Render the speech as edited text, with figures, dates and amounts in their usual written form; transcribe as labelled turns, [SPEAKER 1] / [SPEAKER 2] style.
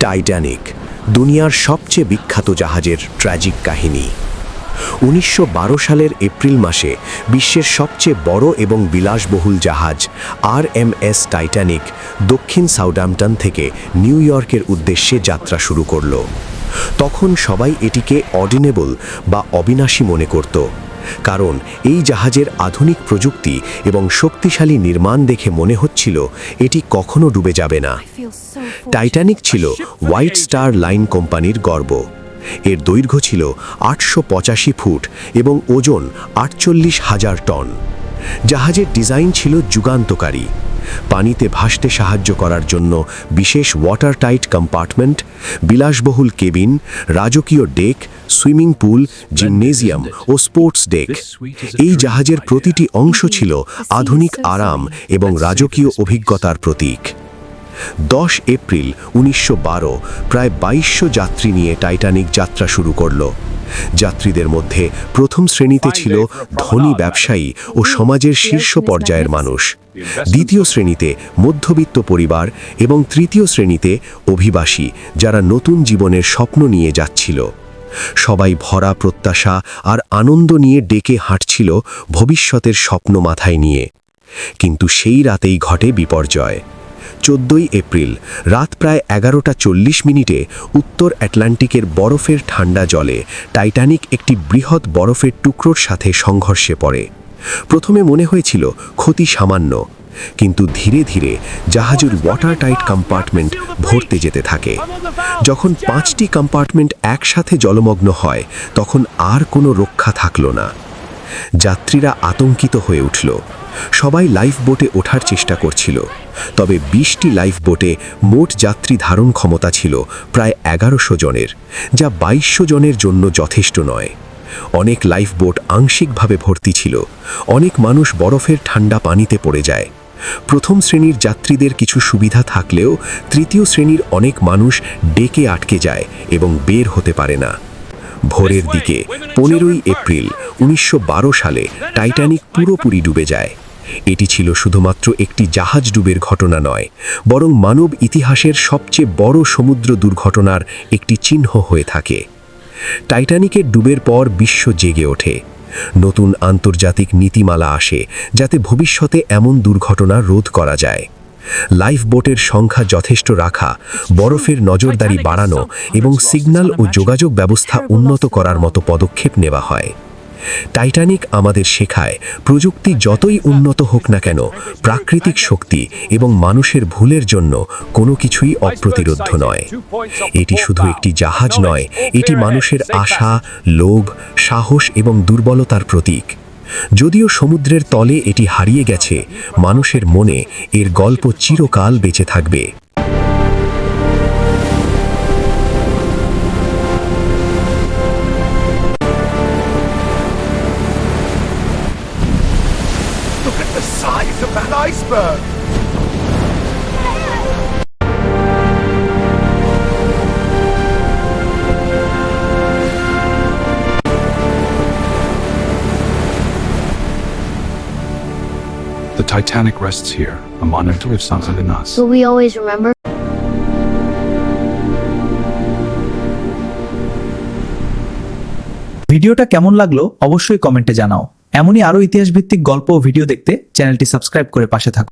[SPEAKER 1] Titanic দুনিয়ার সবচেয়ে বিখ্যাত জাহাজের ট্র্যাজিক কাহিনী। 1912 সালের এপ্রিল মাসে বিশ্বের সবচেয়ে বড় এবং বিলাসবহুল জাহাজ RMS টাইটানিক দক্ষিণ সাউদাম্পটন থেকে নিউ ইয়র্কের উদ্দেশ্যে যাত্রা শুরু করল। তখন সবাই এটিকে অর্ডিনেবল বা অবিনাশী মনে করত, কারণ এই জাহাজের আধুনিক প্রযুক্তি এবং শক্তিশালী নির্মাণ দেখে মনে হচ্ছিল এটি কখনো ডুবে যাবে না। টাইটানিক ছিল হোয়াইট স্টার লাইন কোম্পানির গর্ব। এর দৈর্ঘ্য ছিল 885 ফুট এবং ওজন 48,000 টন। জাহাজের ডিজাইন ছিল যুগান্তকারী। পানিতে ভাসতে সাহায্য করার জন্য বিশেষ ওয়াটার টাইট কম্পার্টমেন্ট, বিলাসবহুল কেবিন, রাজকীয় ডেক, সুইমিং পুল, জিমনেজিয়াম ও স্পোর্টস ডেক। এই জাহাজের প্রতিটি অংশ ছিল আধুনিক আরাম এবং রাজকীয় অভিজ্ঞতার প্রতীক। 10 এপ্রিল 1912 প্রায় 2200 যাত্রী নিয়ে টাইটানিক যাত্রা শুরু করল। যাত্রীদের মধ্যে প্রথম শ্রেণীতে ছিল ধনী ব্যবসায়ী ও সমাজের শীর্ষ পর্যায়ের মানুষ, দ্বিতীয় শ্রেণীতে মধ্যবিত্ত পরিবার এবং তৃতীয় শ্রেণীতে অভিবাসী যারা নতুন জীবনের স্বপ্ন নিয়ে যাচ্ছিল। সবাই ভরা প্রত্যাশা আর আনন্দ নিয়ে ডেকে হাঁটছিল ভবিষ্যতের স্বপ্ন মাথায় নিয়ে। কিন্তু সেই রাতেই ঘটে বিপর্যয়। 14 এপ্রিল রাত প্রায় 11:40 উত্তর আটলান্টিকের বরফের ঠান্ডা জলে টাইটানিক একটি বৃহৎ বরফের টুকরোর সাথে সংঘর্ষে পড়ে। প্রথমে মনে হয়েছিল ক্ষতি সামান্য, কিন্তু ধীরে ধীরে জাহাজের ওয়াটার টাইট কম্পার্টমেন্ট ভরতে যেতে থাকে। যখন 5টি কম্পার্টমেন্ট একসাথে জলমগ্ন হয় তখন আর কোনো রক্ষা থাকল না। যাত্রীরা আতঙ্কিত হয়ে উঠল। সবাই লাইফ বোটে ওঠার চেষ্টা করছিল, তবে 20টি লাইফ বোটে মোট যাত্রী ধারণ ক্ষমতা ছিল প্রায় 1100 জনের, যা 2200 জনের জন্য যথেষ্ট নয়। অনেক লাইফ বোট আংশিকভাবে ভর্তি ছিল। অনেক মানুষ বরফের ঠান্ডা পানিতে পড়ে যায়। প্রথম শ্রেণীর যাত্রীদের কিছু সুবিধা থাকলেও তৃতীয় শ্রেণীর অনেক মানুষ ডেকে আটকে যায় এবং বের হতে পারে না। ভোরের দিকে 15 এপ্রিল 1912 সালে টাইটানিক পুরোপুরি ডুবে যায়। এটি ছিল শুধুমাত্র একটি জাহাজ ডুবের ঘটনা নয়, বরং মানব ইতিহাসের সবচেয়ে বড় সমুদ্র দুর্ঘটনার একটি চিহ্ন হয়ে থাকে। টাইটানিকের ডুবের পর বিশ্ব জেগে ওঠে। নতুন আন্তর্জাতিক নীতিমালা আসে যাতে ভবিষ্যতে এমন দুর্ঘটনা রোধ করা যায়। লাইফ বোটের সংখ্যা যথেষ্ট রাখা, বরফের নজরদারি বাড়ানো এবং সিগন্যাল ও যোগাযোগ ব্যবস্থা উন্নত করার মতো পদক্ষেপ নেওয়া হয়। টাইটানিক আমাদের শেখায়, প্রযুক্তি যতই উন্নত হোক না কেন, প্রাকৃতিক শক্তি এবং মানুষের ভুলের জন্য কোনো কিছুই অপ্রতিরোধ্য নয়। এটি শুধু একটি জাহাজ নয়, এটি মানুষের আশা, লোভ, সাহস এবং দুর্বলতার প্রতীক। যদিও সমুদ্রের তলে এটি হারিয়ে গেছে, মানুষের মনে এর গল্প চিরকাল বেঁচে থাকবে।
[SPEAKER 2] Look at the size of that iceberg!
[SPEAKER 3] The Titanic rests here, a monument of Santa Ynez.
[SPEAKER 4] Will we always remember?
[SPEAKER 5] ভিডিওটা কেমন লাগলো অবশ্যই কমেন্টে জানাও। এমনই আরো ইতিহাস ভিত্তিক গল্প ও ভিডিও দেখতে চ্যানেলটি সাবস্ক্রাইব করে পাশে থাকুন।